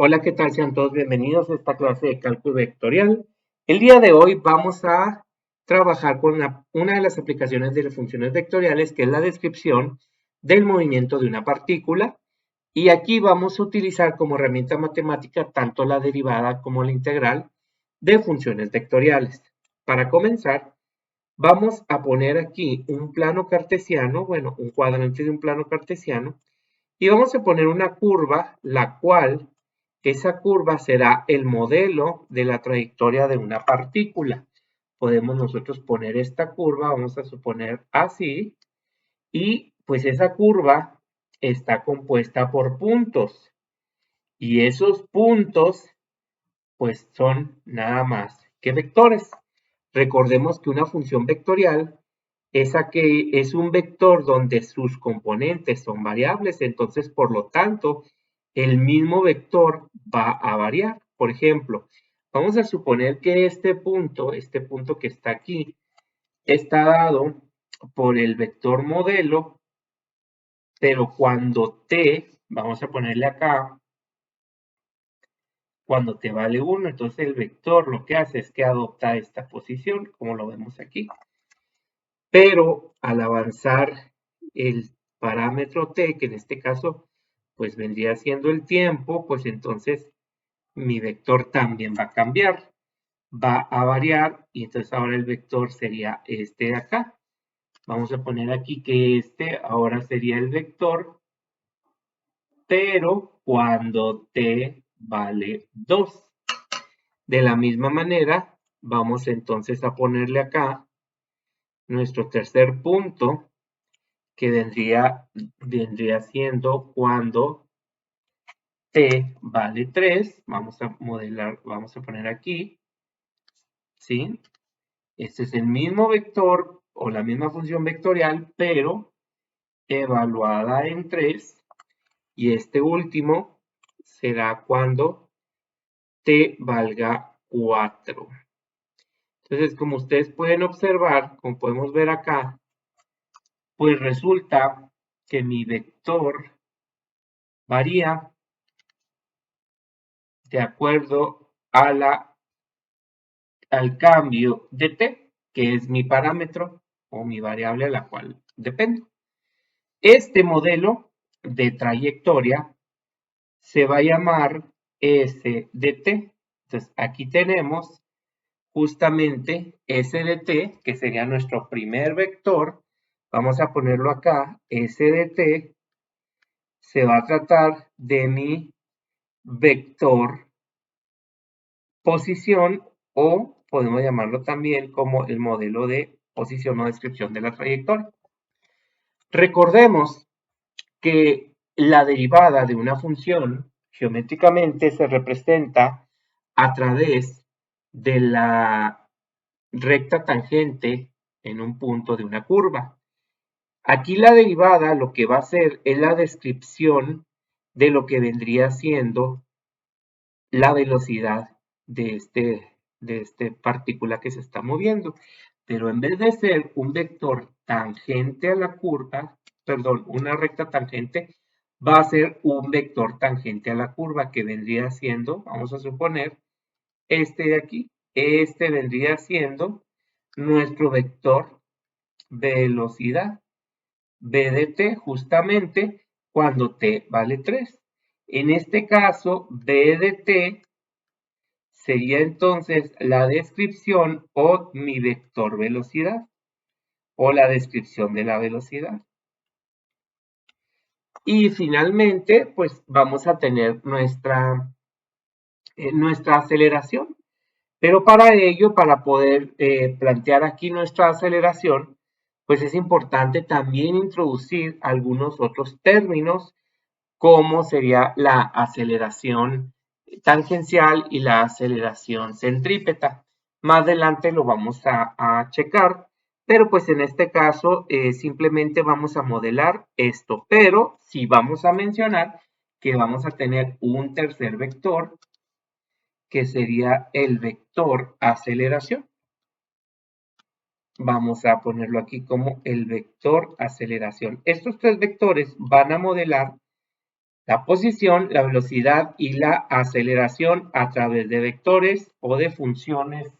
Hola, ¿qué tal? Sean todos bienvenidos a esta clase de cálculo vectorial. El día de hoy vamos a trabajar con una de las aplicaciones de las funciones vectoriales, que es la descripción del movimiento de una partícula. Y aquí vamos a utilizar como herramienta matemática tanto la derivada como la integral de funciones vectoriales. Para comenzar, vamos a poner aquí un plano cartesiano, bueno, un cuadrante de un plano cartesiano, y vamos a poner una curva, la cual esa curva será el modelo de la trayectoria de una partícula. Podemos nosotros poner esta curva, vamos a suponer así, y pues esa curva está compuesta por puntos. Y esos puntos pues son nada más que vectores. Recordemos que una función vectorial es un vector donde sus componentes son variables, entonces por lo tanto el mismo vector va a variar. Por ejemplo, vamos a suponer que este punto que está aquí, está dado por el vector modelo, pero cuando t, vamos a ponerle acá, cuando t vale 1, entonces el vector lo que hace es que adopta esta posición, como lo vemos aquí. Pero al avanzar el parámetro t, que en este caso pues vendría siendo el tiempo, pues entonces mi vector también va a cambiar, va a variar, y entonces ahora el vector sería este de acá. Vamos a poner aquí que este ahora sería el vector, pero cuando t vale 2. De la misma manera, vamos entonces a ponerle acá nuestro tercer punto, que vendría siendo cuando t vale 3. Vamos a modelar, vamos a poner aquí, ¿sí? Este es el mismo vector o la misma función vectorial, pero evaluada en 3. Y este último será cuando t valga 4. Entonces, como ustedes pueden observar, como podemos ver acá, pues resulta que mi vector varía de acuerdo al cambio de t, que es mi parámetro o mi variable a la cual dependo. Este modelo de trayectoria se va a llamar S de t. Entonces, aquí tenemos justamente S de t, que sería nuestro primer vector. Vamos a ponerlo acá, S de t se va a tratar de mi vector posición, o podemos llamarlo también como el modelo de posición o descripción de la trayectoria. Recordemos que la derivada de una función geométricamente se representa a través de la recta tangente en un punto de una curva. Aquí la derivada lo que va a hacer es la descripción de lo que vendría siendo la velocidad de este partícula que se está moviendo. Pero en vez de ser un vector tangente a la curva, perdón, una recta tangente, va a ser un vector tangente a la curva, que vendría siendo, vamos a suponer, este de aquí. Este vendría siendo nuestro vector velocidad, b de t, justamente cuando t vale 3. En este caso, b de t sería entonces la descripción o mi vector velocidad, o la descripción de la velocidad. Y finalmente, pues vamos a tener nuestra aceleración. Pero para ello, para poder plantear aquí nuestra aceleración, pues es importante también introducir algunos otros términos, como sería la aceleración tangencial y la aceleración centrípeta. Más adelante lo vamos a checar, pero pues en este caso simplemente vamos a modelar esto, pero sí vamos a mencionar que vamos a tener un tercer vector, que sería el vector aceleración. Vamos a ponerlo aquí como el vector aceleración. Estos tres vectores van a modelar la posición, la velocidad y la aceleración a través de vectores o de funciones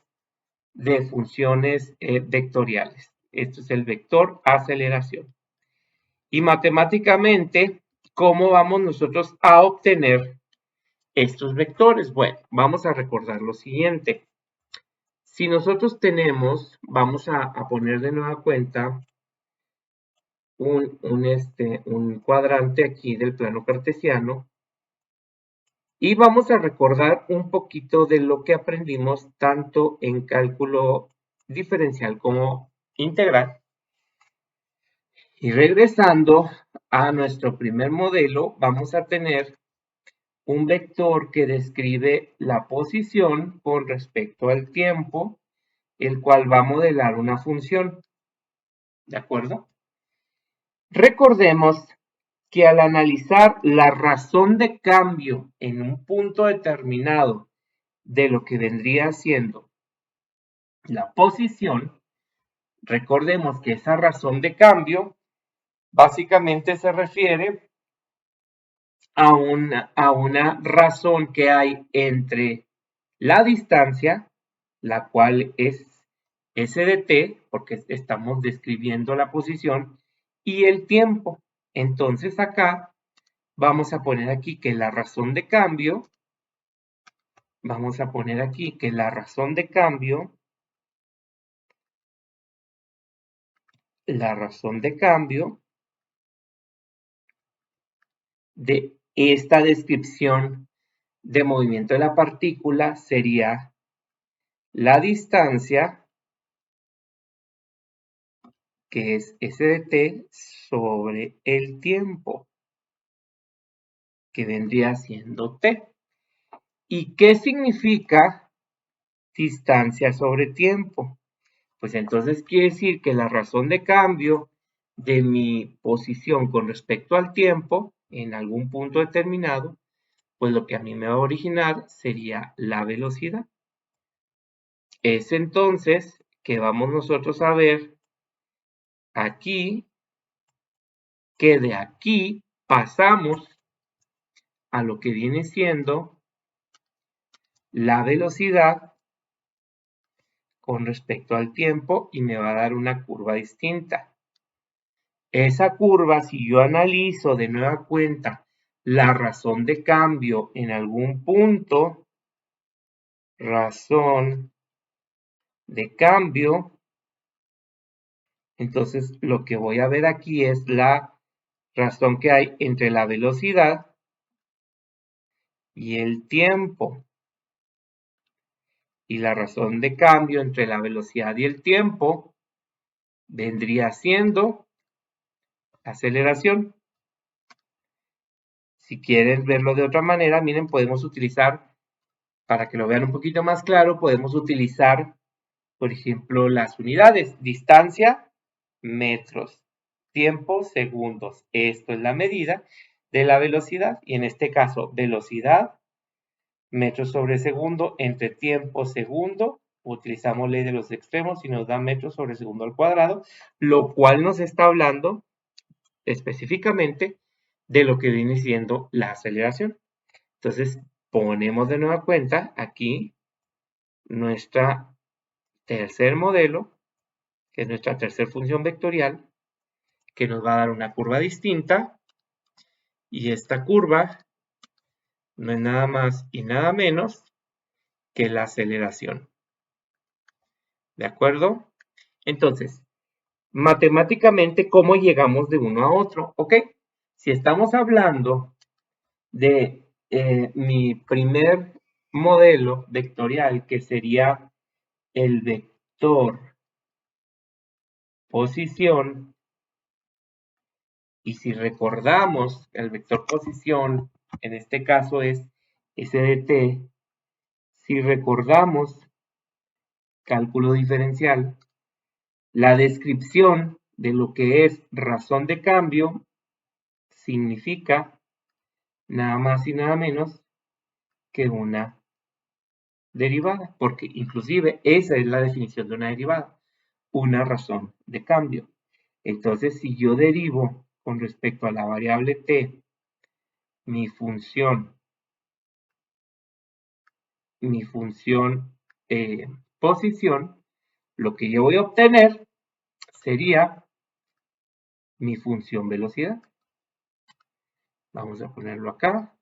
vectoriales. Esto es el vector aceleración. Y matemáticamente, ¿cómo vamos nosotros a obtener estos vectores? Bueno, vamos a recordar lo siguiente. Si nosotros tenemos, vamos a poner de nueva cuenta un cuadrante aquí del plano cartesiano y vamos a recordar un poquito de lo que aprendimos tanto en cálculo diferencial como integral. Y regresando a nuestro primer modelo, vamos a tener un vector que describe la posición con respecto al tiempo, el cual va a modelar una función. ¿De acuerdo? Recordemos que al analizar la razón de cambio en un punto determinado de lo que vendría siendo la posición, recordemos que esa razón de cambio básicamente se refiere a una razón que hay entre la distancia, la cual es s de t, porque estamos describiendo la posición, y el tiempo. Entonces acá vamos a poner aquí que la razón de cambio, vamos a poner aquí que la razón de cambio, de esta descripción de movimiento de la partícula sería la distancia, que es s de t, sobre el tiempo, que vendría siendo t. ¿Y qué significa distancia sobre tiempo? Pues entonces quiere decir que la razón de cambio de mi posición con respecto al tiempo en algún punto determinado, pues lo que a mí me va a originar sería la velocidad. Es entonces que vamos nosotros a ver aquí que de aquí pasamos a lo que viene siendo la velocidad con respecto al tiempo y me va a dar una curva distinta. Esa curva, si yo analizo de nueva cuenta la razón de cambio en algún punto, razón de cambio, entonces lo que voy a ver aquí es la razón que hay entre la velocidad y el tiempo. Y la razón de cambio entre la velocidad y el tiempo vendría siendo aceleración. Si quieren verlo de otra manera, miren, podemos utilizar, para que lo vean un poquito más claro, podemos utilizar, por ejemplo, las unidades: distancia, metros, tiempo, segundos. Esto es la medida de la velocidad y en este caso, velocidad, metros sobre segundo, entre tiempo, segundo. Utilizamos ley de los extremos y nos da metros sobre segundo al cuadrado, lo cual nos está hablando específicamente de lo que viene siendo la aceleración. Entonces, ponemos de nueva cuenta aquí nuestra tercer modelo, que es nuestra tercera función vectorial, que nos va a dar una curva distinta, y esta curva no es nada más y nada menos que la aceleración. ¿De acuerdo? Entonces, matemáticamente, ¿cómo llegamos de uno a otro? ¿Ok? Si estamos hablando de mi primer modelo vectorial, que sería el vector posición, y si recordamos, el vector posición en este caso es s de t, si recordamos cálculo diferencial, la descripción de lo que es razón de cambio significa nada más y nada menos que una derivada, porque inclusive esa es la definición de una derivada, una razón de cambio. Entonces, si yo derivo con respecto a la variable t mi función posición, lo que yo voy a obtener sería mi función velocidad. Vamos a ponerlo acá.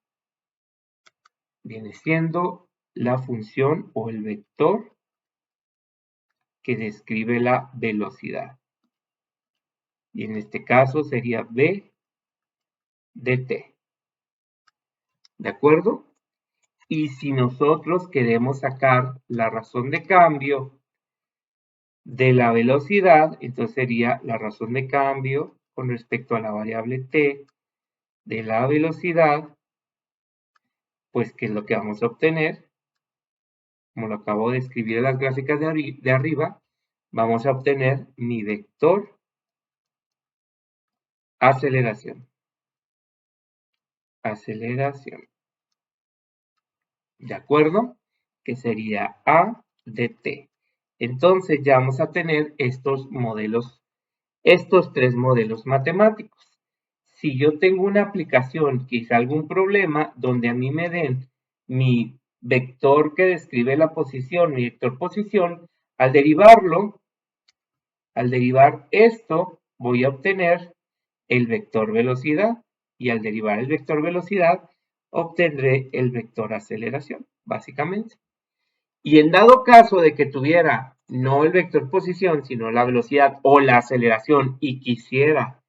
Viene siendo la función o el vector que describe la velocidad. Y en este caso sería v de t. ¿De acuerdo? Y si nosotros queremos sacar la razón de cambio de la velocidad, entonces sería la razón de cambio con respecto a la variable t de la velocidad, pues ¿qué es lo que vamos a obtener? Como lo acabo de escribir en las gráficas de arriba, vamos a obtener mi vector aceleración. ¿De acuerdo? Que sería A de t. Entonces ya vamos a tener estos tres modelos matemáticos. Si yo tengo una aplicación, quizá algún problema, donde a mí me den mi vector que describe la posición, mi vector posición, al derivar esto, voy a obtener el vector velocidad, y al derivar el vector velocidad, obtendré el vector aceleración, básicamente. Y en dado caso de que tuviera no el vector posición, sino la velocidad o la aceleración y quisiera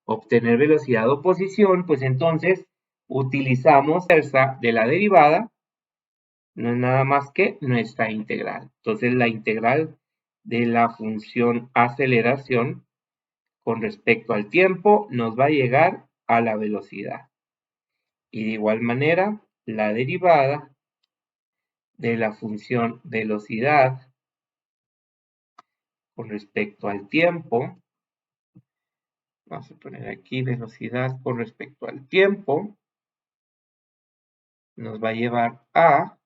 obtener velocidad o posición, pues entonces utilizamos la fuerza de la derivada, no es nada más que nuestra integral. Entonces la integral de la función aceleración con respecto al tiempo nos va a llegar a la velocidad. Y de igual manera, la derivada de la función velocidad con respecto al tiempo, vamos a poner aquí velocidad con respecto al tiempo, nos va a llevar a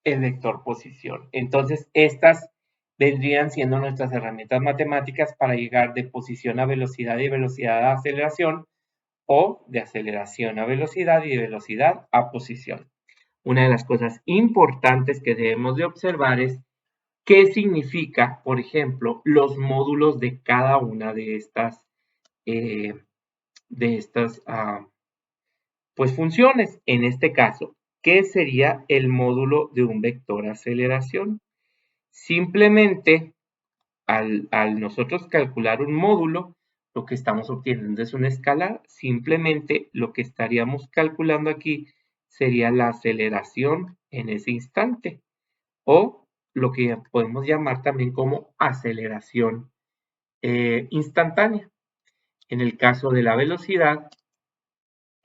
el vector posición. Entonces, estas vendrían siendo nuestras herramientas matemáticas para llegar de posición a velocidad y velocidad a aceleración, o de aceleración a velocidad y de velocidad a posición. Una de las cosas importantes que debemos de observar es qué significa, por ejemplo, los módulos de cada una de estas pues funciones. En este caso, ¿qué sería el módulo de un vector aceleración? Simplemente, al nosotros calcular un módulo, lo que estamos obteniendo es un escalar. Simplemente lo que estaríamos calculando aquí sería la aceleración en ese instante, o lo que podemos llamar también como aceleración instantánea. En el caso de la velocidad,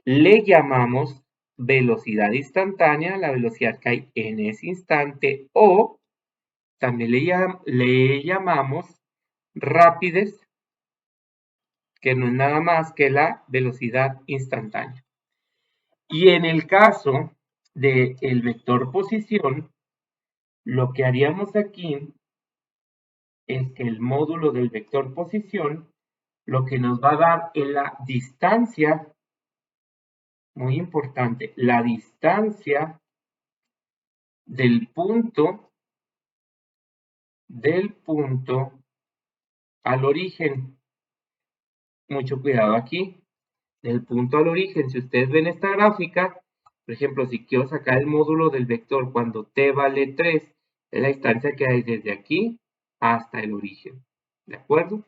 le llamamos velocidad instantánea, la velocidad que hay en ese instante, o también le llamamos rapidez, que no es nada más que la velocidad instantánea. Y en el caso del vector posición, lo que haríamos aquí es que el módulo del vector posición lo que nos va a dar es la distancia, muy importante, la distancia del punto al origen. Mucho cuidado aquí, del punto al origen. Si ustedes ven esta gráfica, por ejemplo, si quiero sacar el módulo del vector cuando t vale 3, es la distancia que hay desde aquí hasta el origen. ¿De acuerdo?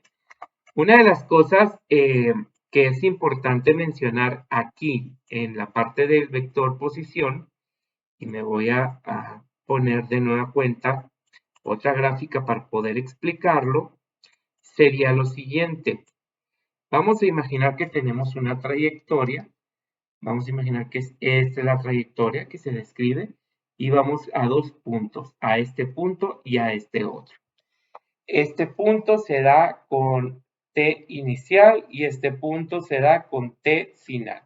Una de las cosas que es importante mencionar aquí en la parte del vector posición, y me voy a poner de nueva cuenta otra gráfica para poder explicarlo, sería lo siguiente. Vamos a imaginar que tenemos una trayectoria. Vamos a imaginar que esta es la trayectoria que se describe y vamos a dos puntos, a este punto y a este otro. Este punto se da con t inicial y este punto se da con t final.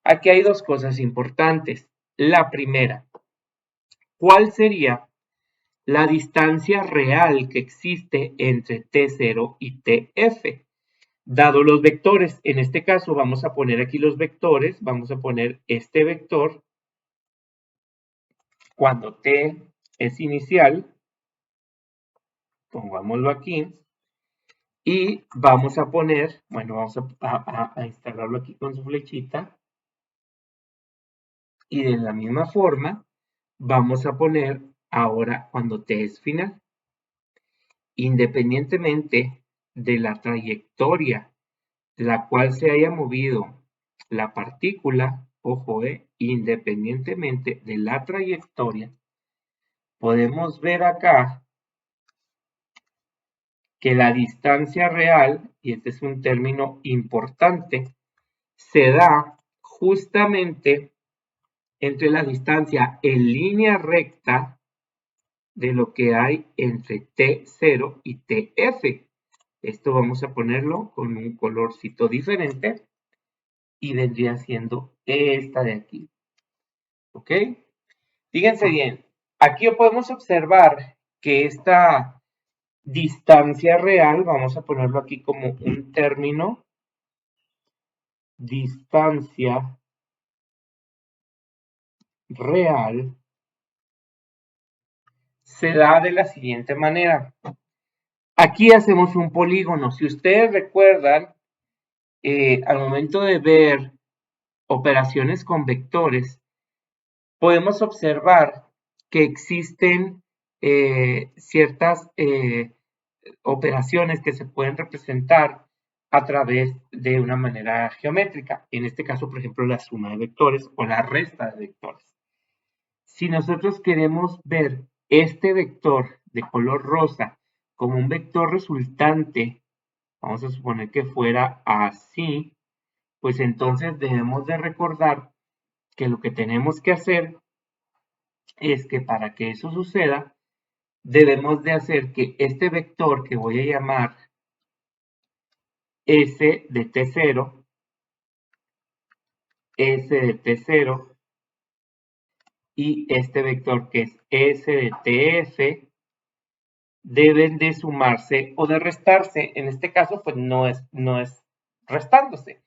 Aquí hay dos cosas importantes. La primera, ¿cuál sería la distancia real que existe entre T0 y TF? Dado los vectores, en este caso vamos a poner aquí los vectores, vamos a poner este vector cuando t es inicial, pongámoslo aquí, y vamos a poner, bueno, vamos a instalarlo aquí con su flechita, y de la misma forma vamos a poner ahora cuando t es final. Independientemente de la trayectoria la cual se haya movido la partícula, ojo, independientemente de la trayectoria, podemos ver acá que la distancia real, y este es un término importante, se da justamente entre la distancia en línea recta de lo que hay entre T0 y TF. Esto vamos a ponerlo con un colorcito diferente y vendría siendo esta de aquí. ¿Ok? Fíjense bien, aquí podemos observar que esta distancia real, vamos a ponerlo aquí como un término, distancia real, se da de la siguiente manera. Aquí hacemos un polígono. Si ustedes recuerdan, al momento de ver operaciones con vectores, podemos observar que existen ciertas operaciones que se pueden representar a través de una manera geométrica. En este caso, por ejemplo, la suma de vectores o la resta de vectores. Si nosotros queremos ver este vector de color rosa como un vector resultante, vamos a suponer que fuera así, pues entonces debemos de recordar que lo que tenemos que hacer es que para que eso suceda, debemos de hacer que este vector que voy a llamar S de T0, S de T0 y este vector que es S de TF deben de sumarse o de restarse. En este caso, pues no es restándose,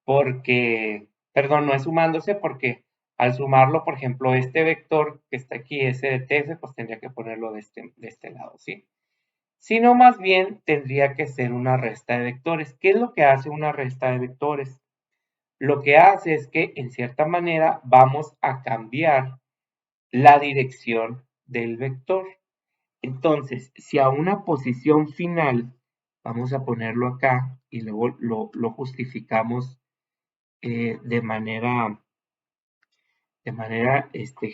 porque, perdón, no es sumándose porque al sumarlo, por ejemplo, este vector que está aquí, S de TF, pues tendría que ponerlo de este lado, ¿sí? Sino más bien tendría que ser una resta de vectores. ¿Qué es lo que hace una resta de vectores? Lo que hace es que, en cierta manera, vamos a cambiar la dirección del vector. Entonces, si a una posición final, vamos a ponerlo acá y luego lo justificamos de manera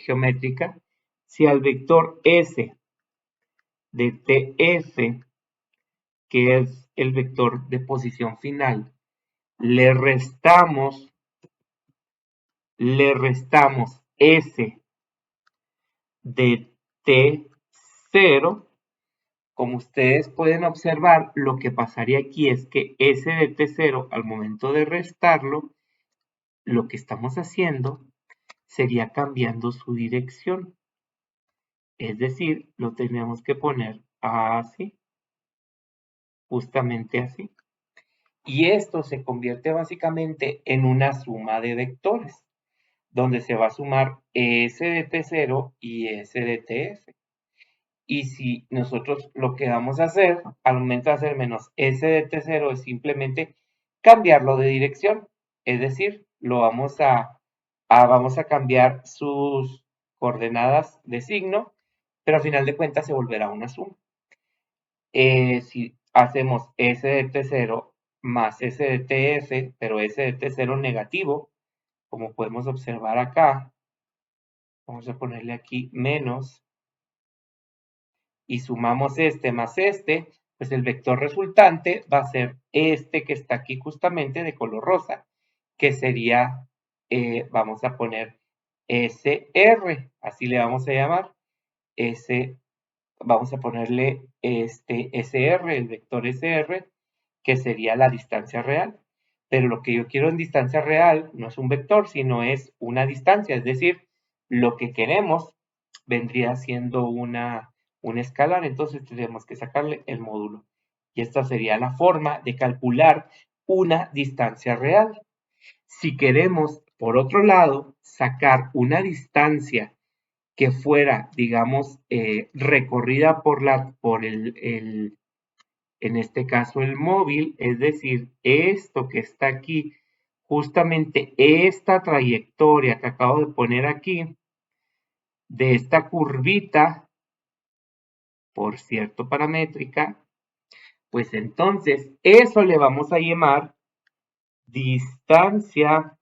geométrica, si al vector S de TF, que es el vector de posición final, le restamos S de T0, como ustedes pueden observar, lo que pasaría aquí es que S de T0, al momento de restarlo, lo que estamos haciendo sería cambiando su dirección. Es decir, lo tenemos que poner así, justamente así. Y esto se convierte básicamente en una suma de vectores, donde se va a sumar S de T0 y S de TF. Y si nosotros lo que vamos a hacer al momento de hacer menos S de T0 es simplemente cambiarlo de dirección. Es decir, vamos a cambiar sus coordenadas de signo, pero al final de cuentas se volverá una suma. Si hacemos S de T0 más S de TF, pero S de T0 negativo, como podemos observar acá, vamos a ponerle aquí menos, y sumamos este más este, pues el vector resultante va a ser este que está aquí justamente de color rosa, que sería, vamos a poner SR, así le vamos a llamar, vamos a ponerle SR, el vector SR, que sería la distancia real. Pero lo que yo quiero en distancia real no es un vector, sino es una distancia, es decir, lo que queremos vendría siendo un escalar, entonces tenemos que sacarle el módulo. Y esta sería la forma de calcular una distancia real. Si queremos, por otro lado, sacar una distancia que fuera, digamos, recorrida en este caso, el móvil, es decir, esto que está aquí, justamente esta trayectoria que acabo de poner aquí, de esta curvita, por cierto, paramétrica, pues entonces eso le vamos a llamar distancia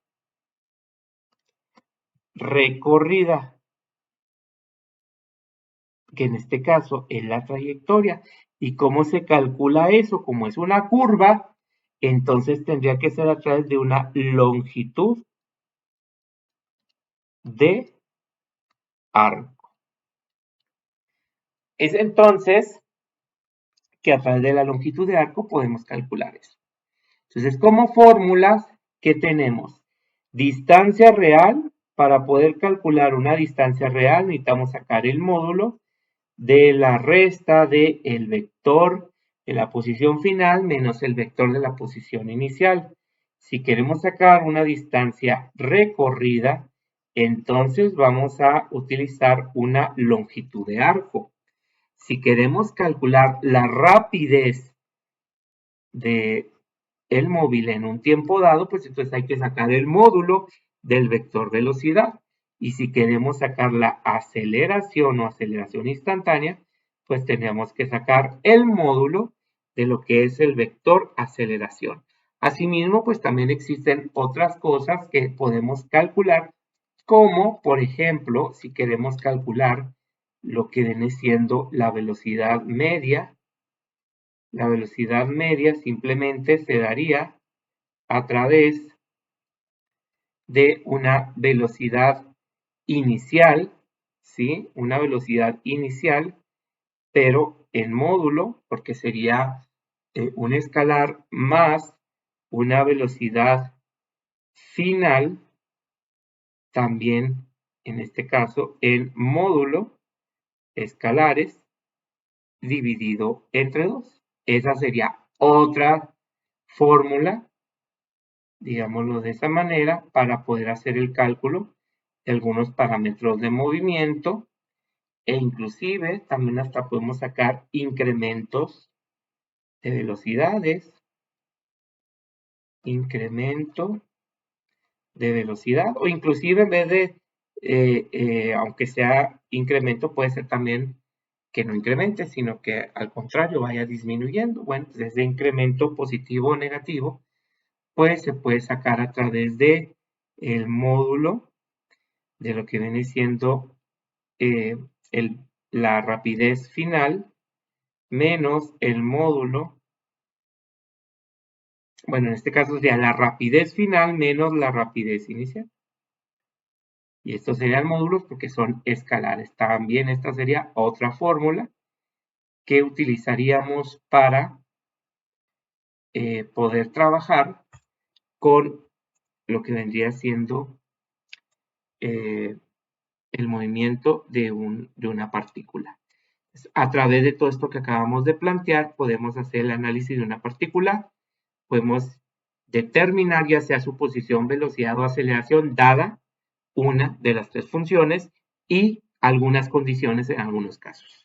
recorrida, que en este caso es la trayectoria. ¿Y cómo se calcula eso? Como es una curva, entonces tendría que ser a través de una longitud de arco. Es entonces que a través de la longitud de arco podemos calcular eso. Entonces, como fórmulas, ¿qué tenemos? Distancia real. Para poder calcular una distancia real necesitamos sacar el módulo de la resta del vector de la posición final menos el vector de la posición inicial. Si queremos sacar una distancia recorrida, entonces vamos a utilizar una longitud de arco. Si queremos calcular la rapidez de el móvil en un tiempo dado, pues entonces hay que sacar el módulo del vector velocidad. Y si queremos sacar la aceleración o aceleración instantánea, pues tendríamos que sacar el módulo de lo que es el vector aceleración. Asimismo, pues también existen otras cosas que podemos calcular, como por ejemplo, si queremos calcular lo que viene siendo la velocidad media. La velocidad media simplemente se daría a través de una velocidad inicial, ¿sí? Una velocidad inicial, pero en módulo, porque sería un escalar más una velocidad final, también en este caso en módulo escalares dividido entre 2. Esa sería otra fórmula, digámoslo de esa manera, para poder hacer el cálculo de algunos parámetros de movimiento e inclusive también hasta podemos sacar incrementos de velocidades, incremento de velocidad o inclusive en vez de, aunque sea incremento, puede ser también que no incremente, sino que al contrario vaya disminuyendo. Bueno, pues ese incremento positivo o negativo pues se puede sacar a través de el módulo de lo que viene siendo eh, la rapidez final menos el módulo, bueno, en este caso sería la rapidez final menos la rapidez inicial. Y estos serían módulos porque son escalares. También esta sería otra fórmula que utilizaríamos para poder trabajar con lo que vendría siendo el movimiento de una partícula. A través de todo esto que acabamos de plantear, podemos hacer el análisis de una partícula, podemos determinar ya sea su posición, velocidad o aceleración dada una de las tres funciones y algunas condiciones en algunos casos.